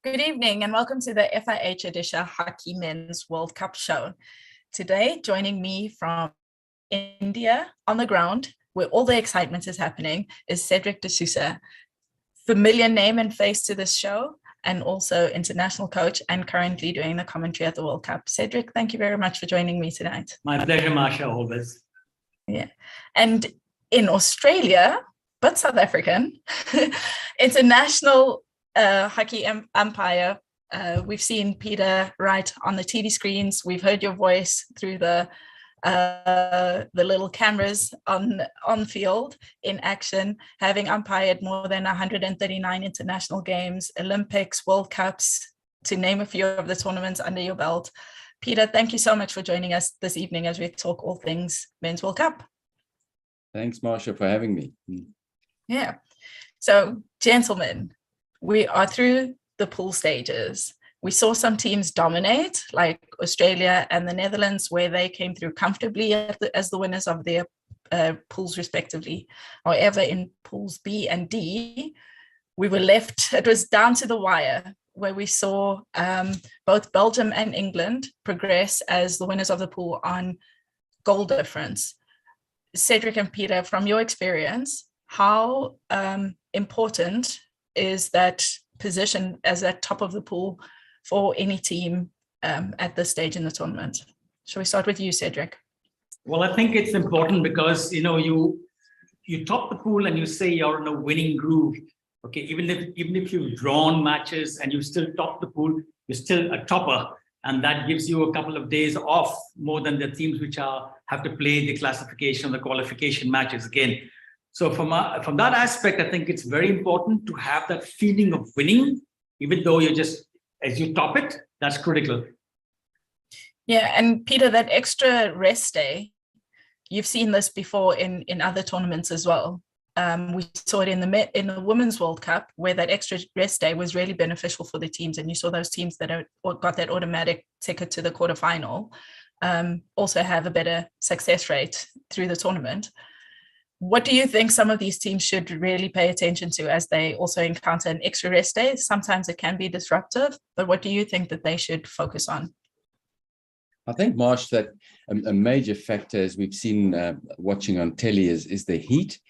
Good evening and welcome to the FIH Odisha Hockey Men's World Cup show. Today, joining me from India on the ground, where all the excitement is happening, is Cedric D'Souza. Familiar name and face to this show, and also international coach and currently doing the commentary at the World Cup. Cedric, thank you very much for joining me tonight. My pleasure, Marsha, always. Yeah. And in Australia, but South African, international hockey umpire. We've seen Peter right on the TV screens. We've heard your voice through the little cameras on field in action, having umpired more than 139 international games, Olympics, World Cups, to name a few of the tournaments under your belt. Peter, thank you so much for joining us this evening as we talk all things Men's World Cup. Thanks, Marsha, for having me. Yeah. So, gentlemen, we are through the pool stages. We saw some teams dominate, like Australia and the Netherlands, where they came through comfortably as the winners of their pools respectively. However, in pools B and D, we were left, it was down to the wire, where we saw both Belgium and England progress as the winners of the pool on goal difference. Cedric and Peter, from your experience, how important is that position as at top of the pool for any team at this stage in the tournament? Shall we start with you, Cedric? Well, I think it's important because you top the pool and you say you're in a winning groove. Okay, even if you've drawn matches and you still top the pool, you're still a topper, and that gives you a couple of days off more than the teams which have to play the classification, the qualification matches again. So from that aspect, I think it's very important to have that feeling of winning, even though as you top it, that's critical. Yeah, and Peter, that extra rest day, you've seen this before in other tournaments as well. We saw it in the Women's World Cup, where that extra rest day was really beneficial for the teams, and you saw those teams that got that automatic ticket to the quarterfinal also have a better success rate through the tournament. What do you think some of these teams should really pay attention to as they also encounter an extra rest day? Sometimes it can be disruptive, but what do you think that they should focus on? I think, Marsh, that a major factor, as we've seen watching on telly, is the heat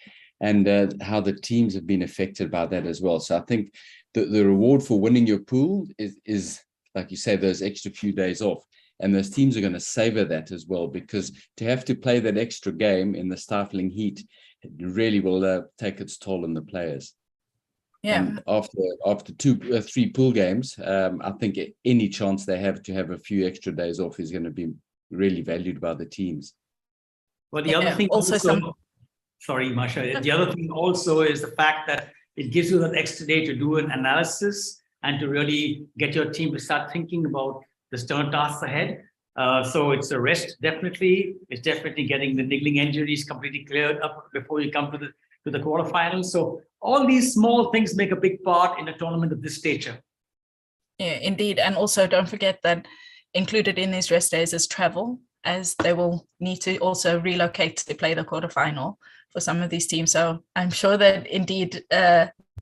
and how the teams have been affected by that as well. So I think the reward for winning your pool is, like you say, those extra few days off. And those teams are going to savor that as well, because to have to play that extra game in the stifling heat really will take its toll on the players. Yeah. And after 3 pool games, I think any chance they have to have a few extra days off is going to be really valued by the teams. Well, the other thing sorry, Marsha. The other thing also is the fact that it gives you that extra day to do an analysis and to really get your team to start thinking about the stern tasks ahead. So it's a rest, definitely. It's definitely getting the niggling injuries completely cleared up before you come to the quarterfinals. So all these small things make a big part in a tournament of this stature. Yeah, indeed. And also don't forget that included in these rest days is travel, as they will need to also relocate to play the quarterfinal for some of these teams. So I'm sure that indeed,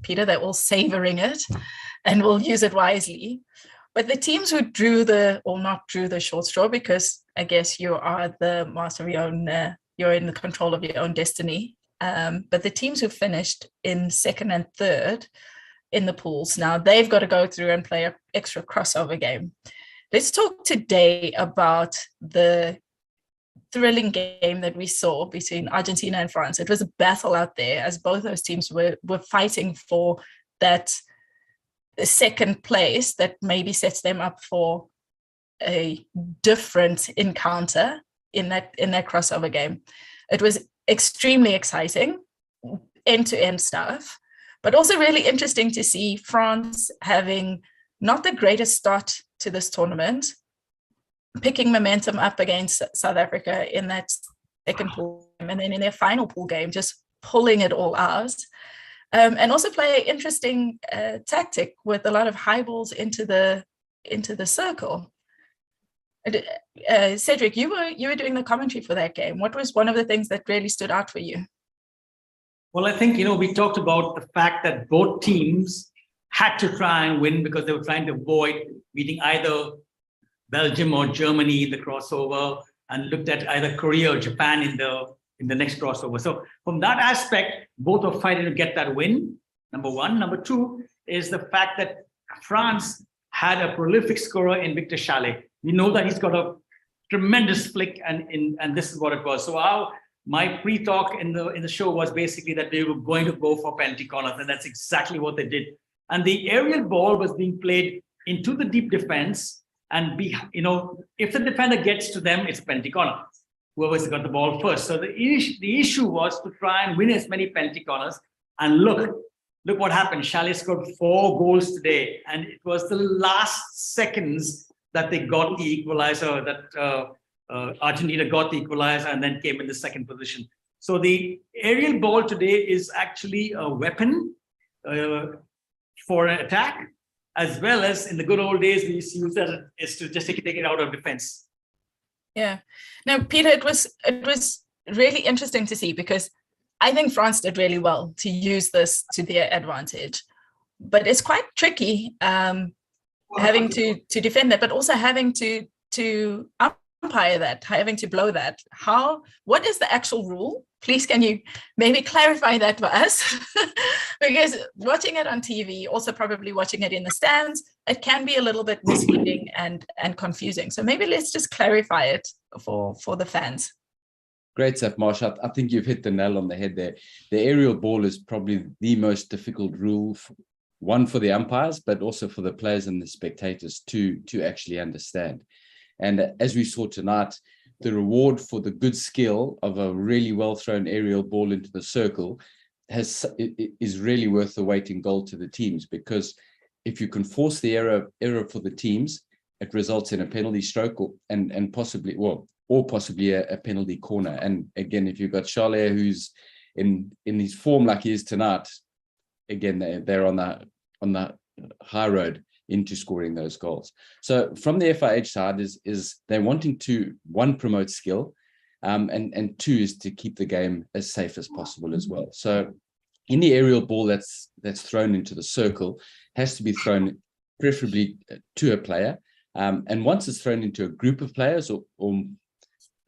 Peter, they're all savoring it and will use it wisely. But the teams who not drew the short straw, because I guess you are the master of your own, you're in the control of your own destiny. But the teams who finished in second and third in the pools, now they've got to go through and play an extra crossover game. Let's talk today about the thrilling game that we saw between Argentina and France. It was a battle out there, as both those teams were fighting for that second place that maybe sets them up for a different encounter in that crossover game. It was extremely exciting, end-to-end stuff, but also really interesting to see France having not the greatest start to this tournament, picking momentum up against South Africa in that second pool game, and then in their final pool game, just pulling it all out. And also play an interesting tactic with a lot of high balls into the circle. Cedric, you were doing the commentary for that game. What was one of the things that really stood out for you? Well, I think we talked about the fact that both teams had to try and win because they were trying to avoid meeting either Belgium or Germany in the crossover, and looked at either Korea or Japan in the next crossover. So from that aspect, both are fighting to get that win, number one. Number two is the fact that France had a prolific scorer in Victor Chalet. We know that he's got a tremendous flick, and this is what it was. So my pre-talk in the show was basically that they were going to go for penalty corners, and that's exactly what they did. And the aerial ball was being played into the deep defense, and if the defender gets to them, it's penalty corner. Whoever's got the ball first. So the issue was to try and win as many penalty corners. And look what happened. Chalet scored 4 goals today, and it was the last seconds that they got the equalizer, that Argentina got the equalizer and then came in the second position. So the aerial ball today is actually a weapon for an attack, as well as in the good old days, we used to use that is to just take it out of defense. Yeah. Now, Peter, it was really interesting to see, because I think France did really well to use this to their advantage, but it's quite tricky having to defend it, but also having to umpire that, having to blow that. What is the actual rule? Please, can you maybe clarify that for us? Because watching it on TV, also probably watching it in the stands, it can be a little bit misleading and confusing. So maybe let's just clarify it for the fans. Great stuff, Marsh. I think you've hit the nail on the head there. The aerial ball is probably the most difficult rule, one for the umpires, but also for the players and the spectators to actually understand. And as we saw tonight, the reward for the good skill of a really well thrown aerial ball into the circle is really worth the weight in gold to the teams, because if you can force the error for the teams, it results in a penalty stroke or possibly a penalty corner. And again, if you've got Chalet, who's in his form like he is tonight, again, they're on the high road into scoring those goals. So from the FIH side is they're wanting to, one, promote skill, and two is to keep the game as safe as possible as well. So any aerial ball that's thrown into the circle has to be thrown preferably to a player, and once it's thrown into a group of players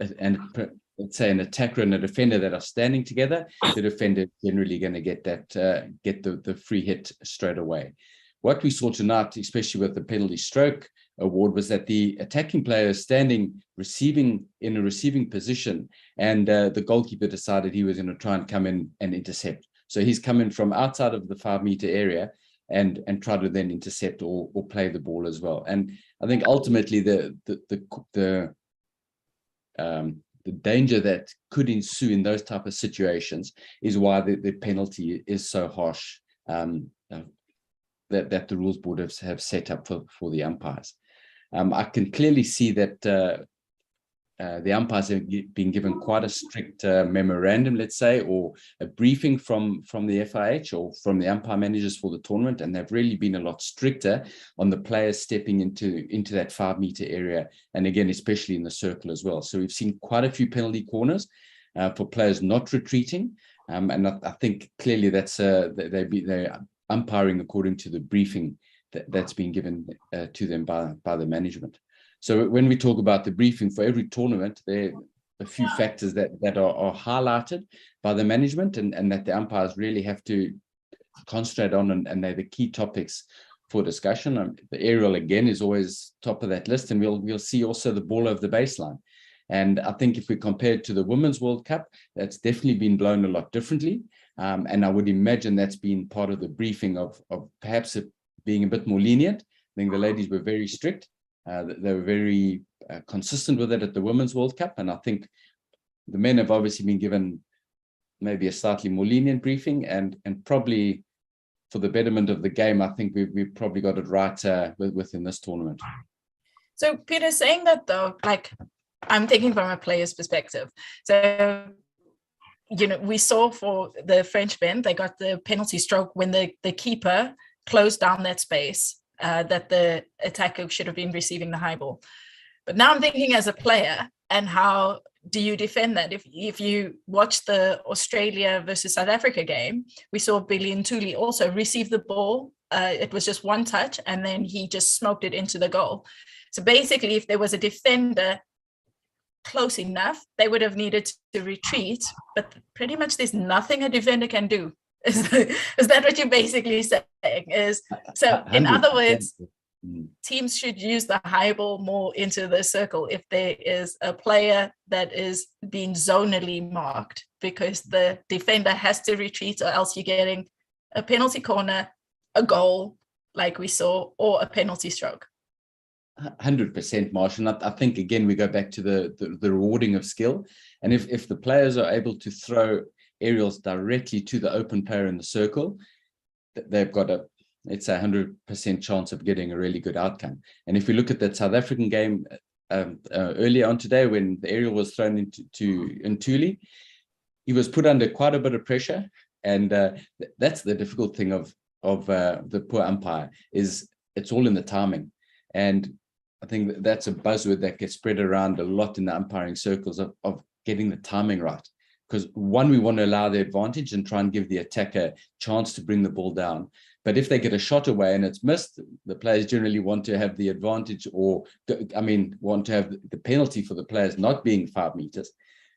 let's say an attacker and a defender that are standing together, the defender is generally going to get the free hit straight away. What we saw tonight, especially with the penalty stroke award, was that the attacking player is standing in a receiving position, and the goalkeeper decided he was going to try and come in and intercept. So he's coming from outside of the 5-meter area and try to then intercept or play the ball as well. And I think ultimately the danger that could ensue in those type of situations is why the penalty is so harsh, that the rules board have set up for the umpires. I can clearly see that the umpires have been given quite a strict memorandum, let's say, or a briefing from the FIH or from the umpire managers for the tournament, and they've really been a lot stricter on the players stepping into that 5-meter area, and again, especially in the circle as well. So we've seen quite a few penalty corners for players not retreating, and I think clearly that's they're umpiring according to the briefing that's been given to them by the management. So when we talk about the briefing for every tournament, there are a few factors that are highlighted by the management and that the umpires really have to concentrate on, and they're the key topics for discussion. The aerial, again, is always top of that list, and we'll see also the ball over the baseline. And I think if we compare it to the Women's World Cup, that's definitely been blown a lot differently. And I would imagine that's been part of the briefing of perhaps it being a bit more lenient. I think the ladies were very strict. They were very consistent with it at the Women's World Cup. And I think the men have obviously been given maybe a slightly more lenient briefing, and probably for the betterment of the game, I think we've probably got it right within this tournament. So Peter, saying that though, like, I'm thinking from a player's perspective. So, we saw for the French men, they got the penalty stroke when the keeper closed down that space that the attacker should have been receiving the high ball. But now I'm thinking as a player, and how do you defend that? If you watch the Australia versus South Africa game, we saw Billy Ntuli also receive the ball. It was just one touch, and then he just smoked it into the goal. So basically, if there was a defender close enough, they would have needed to retreat, but pretty much there's nothing a defender can do. Is that what you're basically saying? In other words, teams should use the high ball more into the circle if there is a player that is being zonally marked, because the defender has to retreat, or else you're getting a penalty corner, a goal like we saw, or a penalty stroke. 100%, Marsh. And I think, again, we go back to the rewarding of skill. And if the players are able to throw aerials directly to the open player in the circle, they've got it's a 100% chance of getting a really good outcome. And if we look at that South African game earlier on today, when the aerial was thrown into Ntuli, he was put under quite a bit of pressure. And that's the difficult thing of the poor umpire, is it's all in the timing. And I think that's a buzzword that gets spread around a lot in the umpiring circles of getting the timing right. Because one, we want to allow the advantage and try and give the attacker a chance to bring the ball down. But if they get a shot away and it's missed, the players generally want to have the advantage, or want to have the penalty for the players not being 5 meters.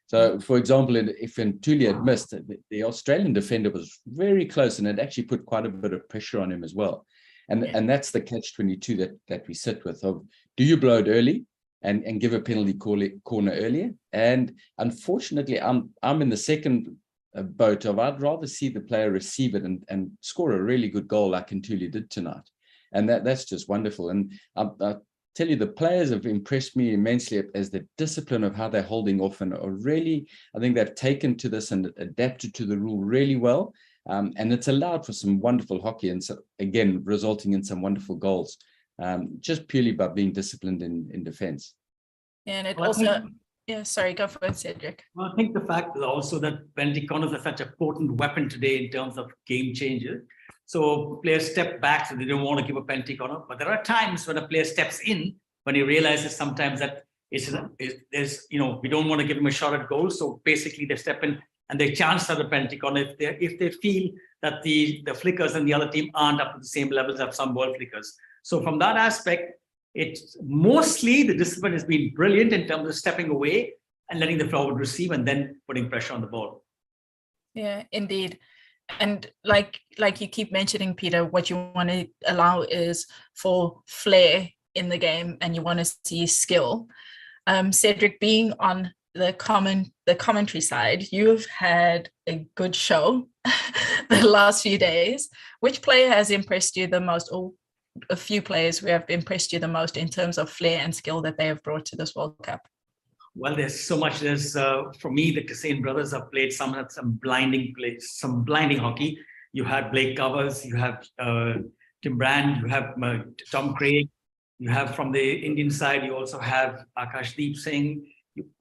So, for example, if Ntuli had missed, the Australian defender was very close, and it actually put quite a bit of pressure on him as well. And that's the catch-22 that we sit with, of, do you blow it early and give a penalty corner earlier? And unfortunately, I'm in the second boat of, I'd rather see the player receive it and score a really good goal like Ntuli did tonight. And that's just wonderful. And I tell you, the players have impressed me immensely as the discipline of how they're holding off, and are really, I think they've taken to this and adapted to the rule really well. And it's allowed for some wonderful hockey, and so, again, resulting in some wonderful goals, just purely by being disciplined in defense. And it also, sorry, go for it, Cedric. Well, I think the fact is also that penalty corners are such a potent weapon today in terms of game changer. So players step back, so they don't want to give a penalty corner. But there are times when a player steps in, when he realizes sometimes that there's, we don't want to give him a shot at goal. So basically they step in and they chance at the penalty corner if they feel that the flickers and the other team aren't up to the same levels of some ball flickers. So from that aspect, it's mostly the discipline has been brilliant in terms of stepping away and letting the forward receive and then putting pressure on the ball. Yeah, indeed. And like you keep mentioning, Peter, what you want to allow is for flair in the game, and you want to see skill. Cedric, being on the commentary side, you've had a good show the last few days. Which player has impressed you the most, or a few players who have impressed you the most in terms of flair and skill that they have brought to this World Cup? Well, there's so much. There's for me, the Kassane brothers have played some blinding plays, some blinding hockey. You had Blake Covers, you have Tim Brand, you have Tom Craig, you have from the Indian side, you also have Akashdeep Singh.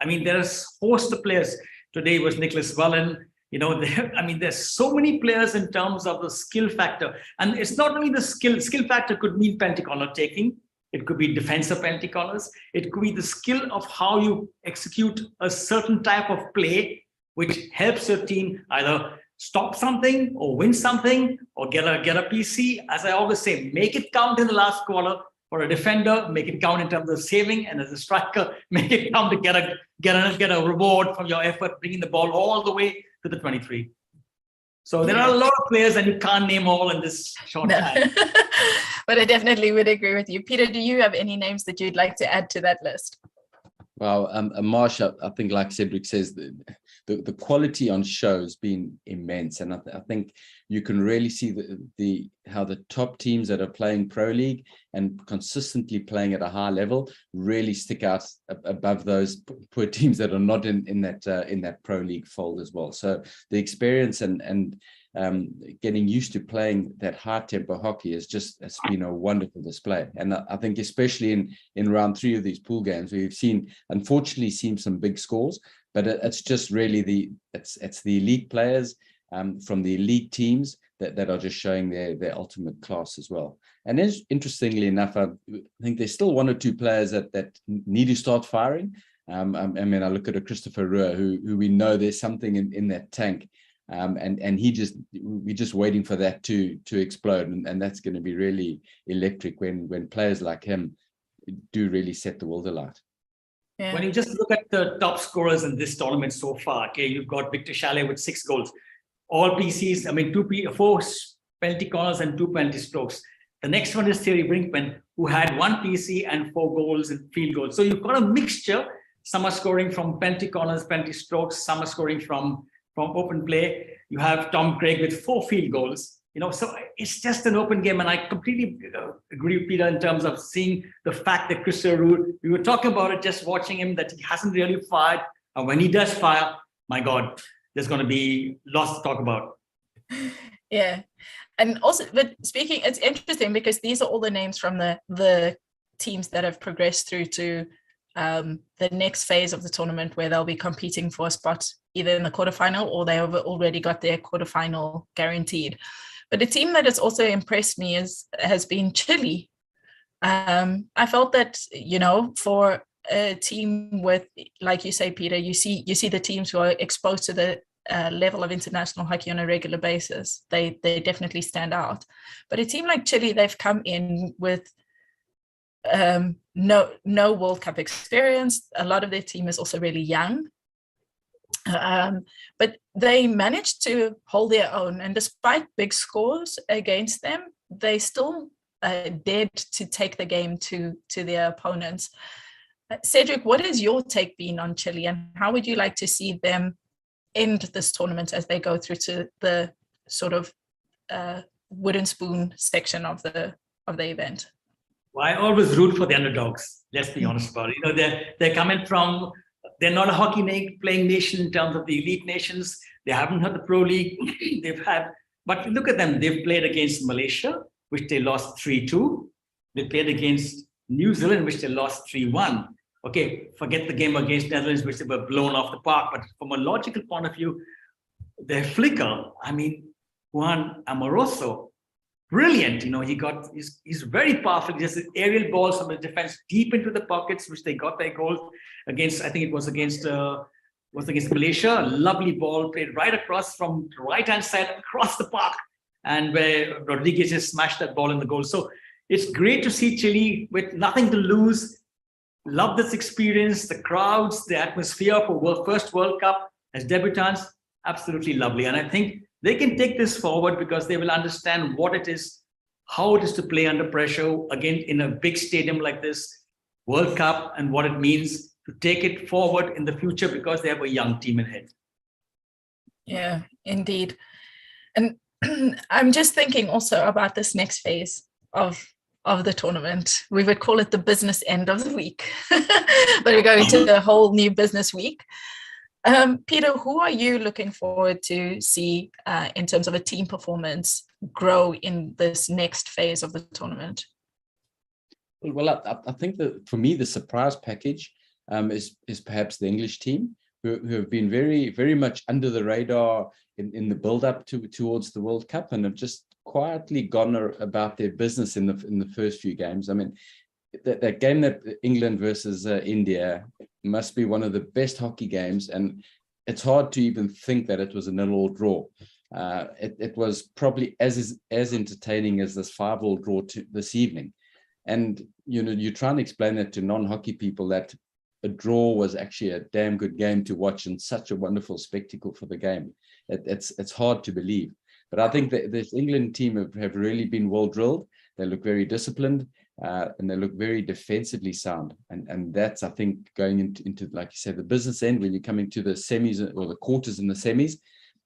There's a host of players. Today was Nicholas Wellen. There's so many players in terms of the skill factor. And it's not only the skill factor could mean penalty corner taking. It could be defensive penalty corners. It could be the skill of how you execute a certain type of play, which helps your team either stop something or win something or get a PC. As I always say, make it count in the last quarter. For a defender, make it count in terms of saving, and as a striker, make it count to get a reward from your effort, bringing the ball all the way to the 23. So there are a lot of players, and you can't name all in this short time. But I definitely would agree with you. Peter, do you have any names that you'd like to add to that list? Well, Marsha, I think, like Cedric says, the quality on show has been immense, and I think you can really see how the top teams that are playing Pro League and consistently playing at a high level really stick out above those poor teams that are not in that Pro League fold as well. So the experience and getting used to playing that high tempo hockey it's been a wonderful display. And I think especially in round 3 of these pool games, we've unfortunately seen some big scores, but it's just really it's the elite players from the elite teams that are just showing their ultimate class as well. And interestingly enough, I think there's still 1 or 2 players that need to start firing. I mean, I look at a Christopher Ruhr, who we know there's something in that tank, and we're just waiting for that to explode, and that's going to be really electric when players like him do really set the world alight. Yeah. When you just look at the top scorers in this tournament so far, okay, you've got Victor Chalet with 6 goals, all PCs. I mean, 4 penalty corners and 2 penalty strokes. The next one is Thierry Brinkman, who had 1 PC and 4 goals and field goals. So you've got a mixture. Some are scoring from penalty corners, penalty strokes. Some are scoring from open play. You have Tom Craig with 4 field goals. So it's just an open game. And I completely agree with Peter in terms of seeing the fact that Christopher Ruhr, we were talking about it, just watching him, that he hasn't really fired. And when he does fire, my God, there's going to be lots to talk about. Yeah. And also, but speaking, it's interesting because these are all the names from the teams that have progressed through to the next phase of the tournament, where they'll be competing for a spot either in the quarterfinal or they have already got their quarterfinal guaranteed. But a team that has also impressed me has been Chile. I felt that, for a team with, like you say, Peter, you see the teams who are exposed to the level of international hockey on a regular basis. They definitely stand out. But a team like Chile, they've come in with no World Cup experience. A lot of their team is also really young. But they managed to hold their own, and despite big scores against them, they still dared to take the game to their opponents. Cedric, what has your take been on Chile, and how would you like to see them end this tournament as they go through to the sort of wooden spoon section of the event? Well, I always root for the underdogs. Let's be honest about it. They're coming from. They're not a hockey playing nation in terms of the elite nations. They haven't had the Pro League. But look at them. They've played against Malaysia, which they lost 3-2. They played against New Zealand, which they lost 3-1. Okay, forget the game against Netherlands, which they were blown off the park. But from a logical point of view, their flicker, Juan Amoroso, brilliant. He's very powerful. Just aerial balls from the defense deep into the pockets, which they got their goal against. I think it was against Malaysia. A lovely ball played right across from the right-hand side across the park, and where Rodriguez just smashed that ball in the goal. So it's great to see Chile with nothing to lose. Love this experience, the crowds, the atmosphere for first World Cup as debutants. Absolutely lovely. And I think they can take this forward because they will understand what it is, how it is to play under pressure, again, in a big stadium like this, World Cup, and what it means to take it forward in the future because they have a young team ahead. Yeah, indeed. And I'm just thinking also about this next phase of the tournament. We would call it the business end of the week, but we're going to a whole new business week. Peter, who are you looking forward to see in terms of a team performance grow in this next phase of the tournament? Well, I think that for me, the surprise package is perhaps the English team, who have been very, very much under the radar in the build-up towards the World Cup, and have just quietly gone about their business in the first few games. I mean, that game, that England versus India, must be one of the best hockey games, and it's hard to even think that it was a 0-0 draw. It was probably as entertaining as this 5-5 draw this evening. And you try and explain that to non-hockey people, that a draw was actually a damn good game to watch and such a wonderful spectacle for the game. It's hard to believe. But I think that this England team have really been well drilled. They look very disciplined, and they look very defensively sound. And that's, I think, going into, like you said, the business end, when you're coming to the semis or the quarters in the semis,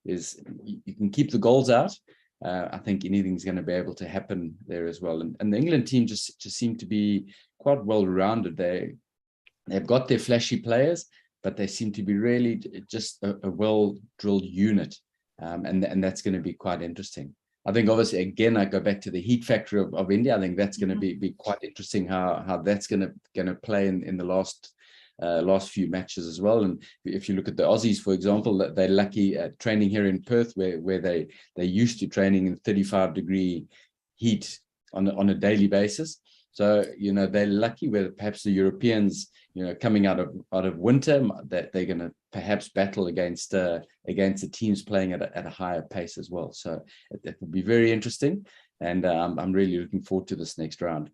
is you can keep the goals out. I think anything's going to be able to happen there as well. And the England team just seem to be quite well-rounded. They've got their flashy players, but they seem to be really just a well-drilled unit. And that's going to be quite interesting. I think, obviously, again, I go back to the heat factor of India. I think that's going to be quite interesting how that's going to play in the last few matches as well. And if you look at the Aussies, for example, they're lucky at training here in Perth, where they're used to training in 35-degree heat on a daily basis. So, they're lucky where perhaps the Europeans, coming out of winter, that they're going to perhaps battle against the teams playing at a higher pace as well. So it will be very interesting. And I'm really looking forward to this next round.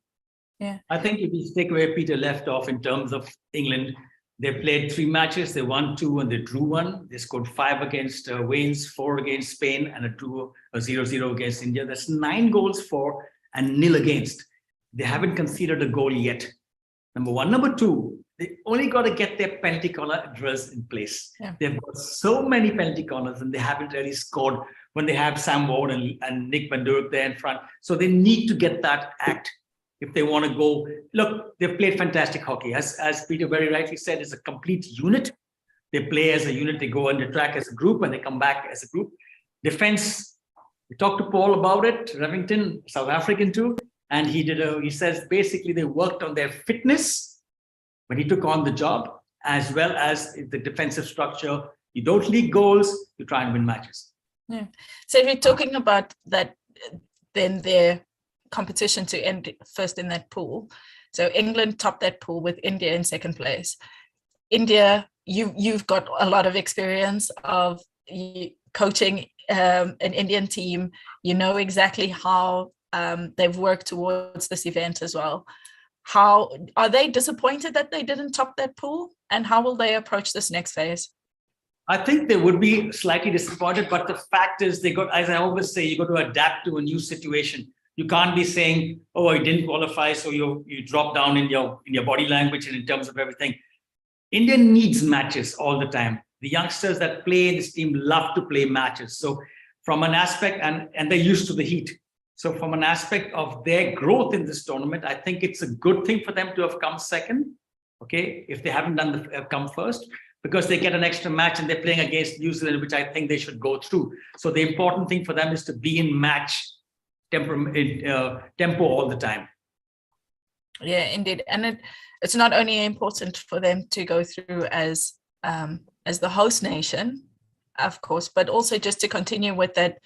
Yeah, I think if you take where Peter left off in terms of England, they played 3 matches, they won 2 and they drew 1. They scored 5 against Wales, 4 against Spain, and a 0-0 against India. That's 9 goals for and 0 against. They haven't conceded a goal yet. Number 1. Number 2, they only got to get their penalty corner drills in place. Yeah. They've got so many penalty corners and they haven't really scored when they have Sam Ward and Nick Van Dijk there in front. So they need to get that act if they want to go. Look, they've played fantastic hockey. As Peter very rightly said, it's a complete unit. They play as a unit, they go on the track as a group, and they come back as a group. Defense, we talked to Paul about it, Revington, South African too, and he says basically they worked on their fitness when he took on the job, as well as the defensive structure. You don't leak goals, you try and win matches. Yeah. So if you're talking about that, then their competition to end first in that pool. So England topped that pool with India in second place. India, you've got a lot of experience of coaching an Indian team. You know exactly how they've worked towards this event as well. How are they disappointed that they didn't top that pool? And how will they approach this next phase? I think they would be slightly disappointed, but the fact is as I always say, you got to adapt to a new situation. You can't be saying, oh, I didn't qualify, so you drop down in your body language and in terms of everything. India needs matches all the time. The youngsters that play in this team love to play matches. So from an aspect, and they're used to the heat. So from an aspect of their growth in this tournament, I think it's a good thing for them to have come second, okay, if they haven't come first, because they get an extra match and they're playing against New Zealand, which I think they should go through. So the important thing for them is to be in match tempo all the time. Yeah, indeed. And it's not only important for them to go through as the host nation, of course, but also just to continue with that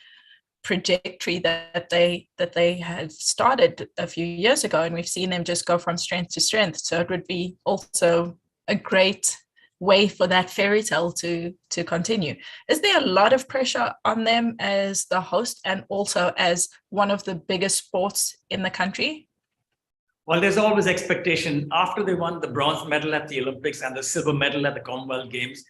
trajectory that they had started a few years ago, and we've seen them just go from strength to strength. So it would be also a great way for that fairy tale to continue. Is there a lot of pressure on them as the host and also as one of the biggest sports in the country? Well, there's always expectation. After they won the bronze medal at the Olympics and the silver medal at the Commonwealth Games,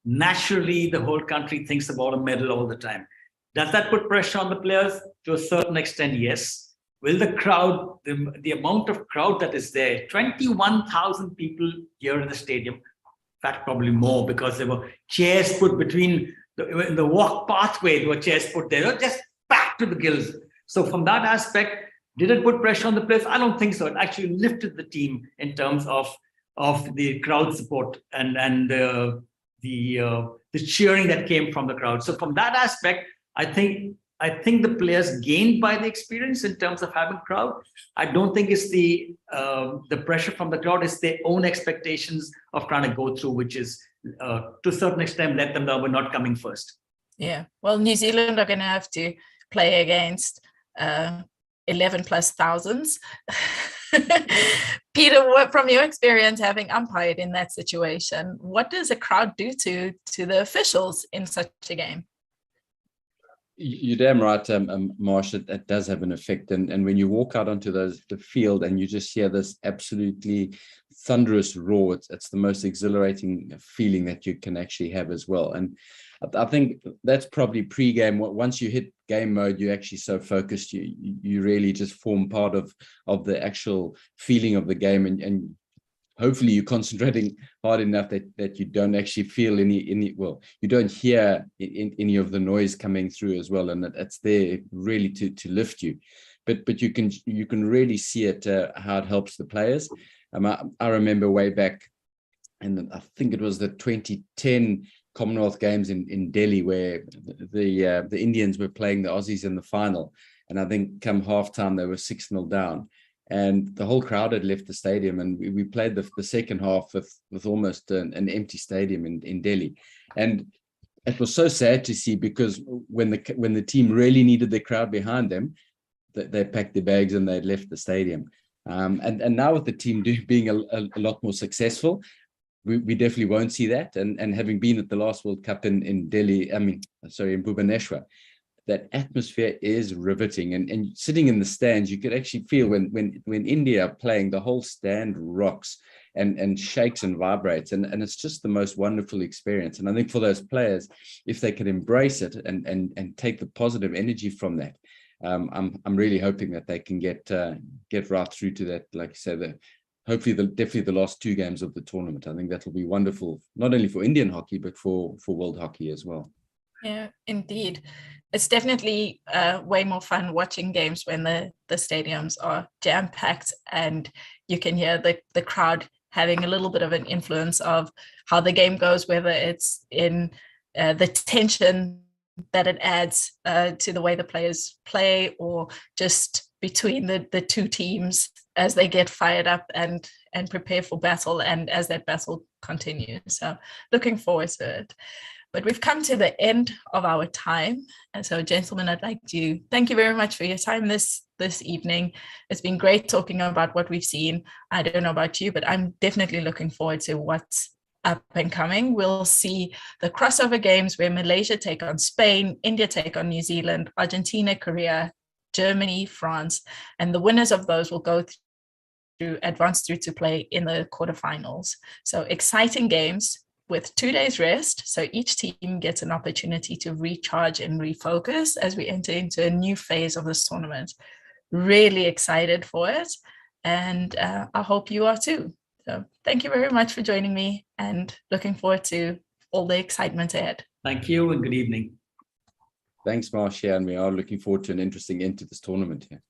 naturally the whole country thinks about a medal all the time. Does that put pressure on the players? To a certain extent, yes. Will the crowd, the amount of crowd that is there, 21,000 people here in the stadium, in fact, probably more, because there were chairs put between in the walk pathway, there were chairs put there. They were just packed to the gills. So from that aspect, did it put pressure on the players? I don't think so. It actually lifted the team in terms of the crowd support and the cheering that came from the crowd. So from that aspect, I think the players gained by the experience in terms of having crowd. I don't think it's the pressure from the crowd. It's their own expectations of trying to go through, which is to a certain extent let them know we're not coming first. Yeah, well, New Zealand are going to have to play against 11 plus thousands. Peter, from your experience having umpired in that situation, what does a crowd do to the officials in such a game? You're damn right, Marsh, that does have an effect. And when you walk out onto the field and you just hear this absolutely thunderous roar, it's the most exhilarating feeling that you can actually have as well. And I think that's probably pre-game. Once you hit game mode, you're actually so focused, you really just form part of the actual feeling of the game, and hopefully you're concentrating hard enough that you don't actually feel any well, you don't hear any of the noise coming through as well, and it's there really to lift you. But you can really see it, how it helps the players. I remember way back, and I think it was the 2010 Commonwealth Games in Delhi, where the Indians were playing the Aussies in the final, and I think come halftime they were 6-0 down. And the whole crowd had left the stadium, and we played the second half with almost an empty stadium in Delhi. And it was so sad to see, because when the team really needed the crowd behind them, they packed their bags and they'd left the stadium. And now with the team being a lot more successful, we definitely won't see that. And having been at the last World Cup in Delhi, in Bhubaneswar, that atmosphere is riveting. And sitting in the stands, you could actually feel when India are playing, the whole stand rocks and shakes and vibrates. And it's just the most wonderful experience. And I think for those players, if they can embrace it and take the positive energy from that, I'm really hoping that they can get right through to that, like you said, hopefully definitely the last 2 games of the tournament. I think that will be wonderful, not only for Indian hockey, but for world hockey as well. Yeah, indeed. It's definitely way more fun watching games when the stadiums are jam-packed and you can hear the crowd having a little bit of an influence of how the game goes, whether it's in the tension that it adds to the way the players play, or just between the two teams as they get fired up and prepare for battle, and as that battle continues. So looking forward to it. But we've come to the end of our time. And so, gentlemen, I'd like to thank you very much for your time this evening. It's been great talking about what we've seen. I don't know about you, but I'm definitely looking forward to what's up and coming. We'll see the crossover games where Malaysia take on Spain, India take on New Zealand, Argentina, Korea, Germany, France, and the winners of those will go advance through to play in the quarterfinals. So exciting games with 2 days rest. So each team gets an opportunity to recharge and refocus as we enter into a new phase of this tournament. Really excited for it. And I hope you are too. So thank you very much for joining me and looking forward to all the excitement ahead. Thank you and good evening. Thanks, Marcia, and we are looking forward to an interesting end to this tournament here.